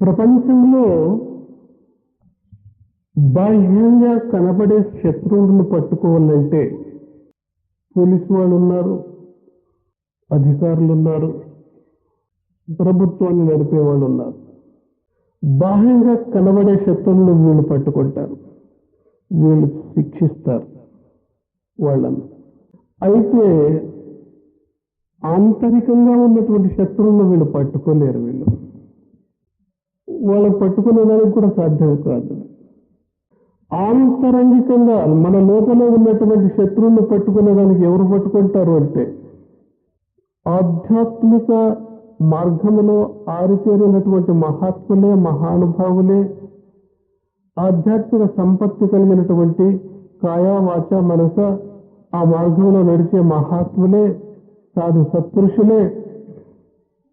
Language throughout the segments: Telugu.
ప్రపంచంలో బాహ్యంగా కనబడే శత్రువులను పట్టుకోవాలంటే పోలీసు వాళ్ళు ఉన్నారు, అధికారులు ఉన్నారు, ప్రభుత్వాన్ని నడిపే వాళ్ళు ఉన్నారు. బాహ్యంగా కనబడే శత్రువులను వీళ్ళు పట్టుకుంటారు, వీళ్ళు శిక్షిస్తారు వాళ్ళను. అయితే ఆంతరికంగా ఉన్నటువంటి శత్రువులను వీళ్ళు పట్టుకోలేరు. వాళ్ళని పట్టుకునేదానికి కూడా సాధ్యం కాదు. ఆంతరంగికంగా మన లోపల ఉన్నటువంటి శత్రువులను పట్టుకునేదానికి ఎవరు పట్టుకుంటారు అంటే ఆధ్యాత్మిక మార్గంలో ఆరితేరినటువంటి మహాత్ములే, మహానుభావులే, ఆధ్యాత్మిక సంపత్తి కలిగినటువంటి కాయా వాచ మనస ఆ మార్గంలో నడిచే మహాత్ములే, సాధు సత్పురుషులే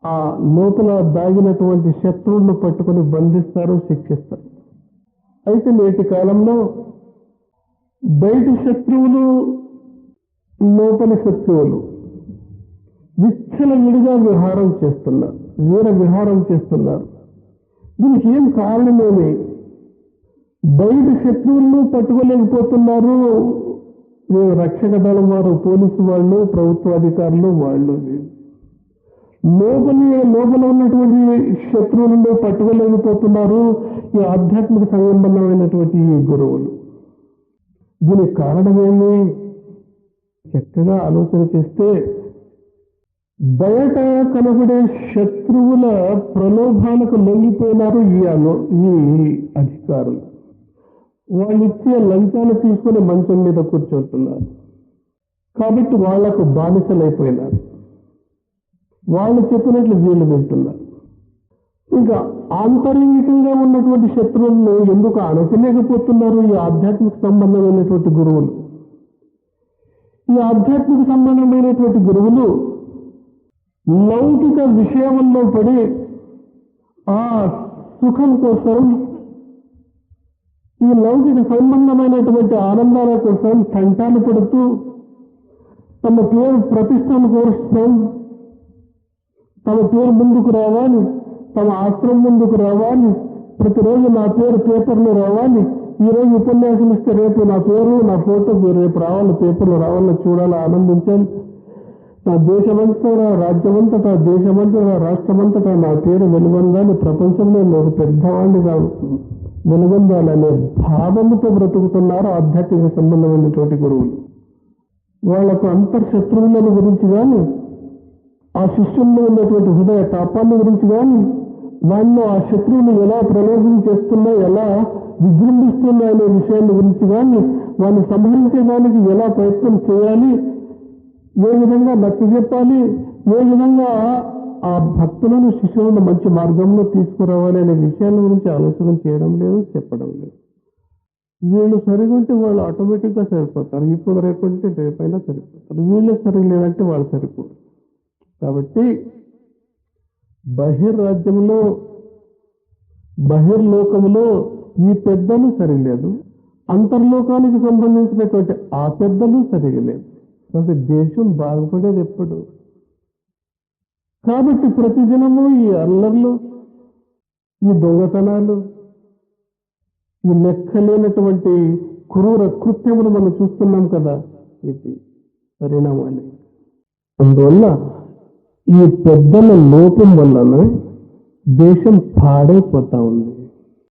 ఆ లోపల దాగినటువంటి శత్రువులను పట్టుకొని బంధిస్తారు, శిక్షిస్తారు. అయితే నేటి కాలంలో బయటి శత్రువులు, లోపలి శత్రువులు విచ్చలవిడిగా విహారం చేస్తున్నారు, వీర విహారం చేస్తున్నారు. దీనికి ఏం కారణమేమి? బయట శత్రువులను పట్టుకోలేకపోతున్నారు రక్షక దళం వారు, పోలీసు వాళ్ళు, ప్రభుత్వ అధికారులు వాళ్ళు. లోపల ఉన్నటువంటి శత్రువులను పట్టుకోలేకపోతున్నారు ఈ ఆధ్యాత్మిక సంబంధమైనటువంటి ఈ గురువులు. దీనికి కారణమేమి? చక్కగా ఆలోచన చేస్తే బయట కనబడే శత్రువుల ప్రలోభాలకు లొంగిపోయినారు ఈ అధికారులు. వాళ్ళు ఇచ్చే లంచాలు తీసుకుని మంచం మీద కూర్చుంటున్నారు కాబట్టి వాళ్లకు బానిసలైపోయినారు. వాళ్ళు చెప్పినట్లు వీళ్ళు వింటున్నారు. ఇంకా ఆంతరంగికంగా ఉన్నటువంటి శత్రువులను ఎందుకు అణచలేకపోతున్నారు ఈ ఆధ్యాత్మిక సంబంధమైనటువంటి గురువులు? ఈ ఆధ్యాత్మిక సంబంధమైనటువంటి గురువులు లౌకిక విషయంలో పడి ఆ సుఖం కోసం, ఈ లౌకిక సంబంధమైనటువంటి ఆనందాల కోసం తంటాలు పడుతూ తమ పేరు ప్రతిష్టను కోరుస్తాం, తమ పేరు ముందుకు రావాలి, తమ ఆశ్రమం ముందుకు రావాలి, ప్రతిరోజు నా పేరు పేపర్లో రావాలి, ఈరోజు ఉపన్యాసం ఇస్తే రేపు నా పేరు, నా ఫోటో రేపు రావాలి, పేపర్లో రావాలని చూడాలి, ఆనందించాలి. నా దేశమంతటా, రాజ్యమంతటా, దేశమంతటా, రాష్ట్రమంతటా నా పేరు వెలుగొందాలి, ప్రపంచంలో నేను పెద్దవాడిగా వెలుగొందాలనే భావముతో బ్రతుకుతున్నారు ఆధ్యాత్మిక సంబంధమైనటువంటి గురువులు. వాళ్లకు అంతర్శత్రువులను గురించి కానీ, ఆ శిష్యుల్లో ఉన్నటువంటి హృదయ తాపాన్ని గురించి కానీ, వాళ్ళు ఆ శత్రువులు ఎలా ప్రలోభం చేస్తున్నా, ఎలా విజృంభిస్తున్నాయి అనే విషయాన్ని గురించి కానీ, వాళ్ళని సంహరించడానికి ఎలా ప్రయత్నం చేయాలి, ఏ విధంగా నచ్చ చెప్పాలి, ఏ విధంగా ఆ భక్తులను, శిష్యులను మంచి మార్గంలో తీసుకురావాలి అనే విషయాల గురించి ఆలోచన చేయడం లేదు, చెప్పడం లేదు. వీళ్ళు సరిగుంటే వాళ్ళు ఆటోమేటిక్గా సరిపోతారు, ఇప్పుడు రేపంటే రేపైనా సరిపోతారు. వీళ్ళే సరిలేదంటే వాళ్ళు సరిపోతారు. కాబట్టి బహిర్రాజ్యంలో, బహిర్లోకంలో ఈ పెద్దలు సరిలేదు, అంతర్లోకానికి సంబంధించినటువంటి ఆ పెద్దలు సరిగలేదు. కాబట్టి దేశం బాగుపడేది ఎప్పుడు? కాబట్టి ప్రతిదినము ఈ అల్లర్లు, ఈ దొంగతనాలు, ఈ లెక్కలేనటువంటి క్రూర కృత్యములు మనం చూస్తున్నాం కదా, ఇది పరిణామాలు. అందువల్ల ఈ పెద్దల లోపం వలన దేశం పాడైపోతా ఉంది.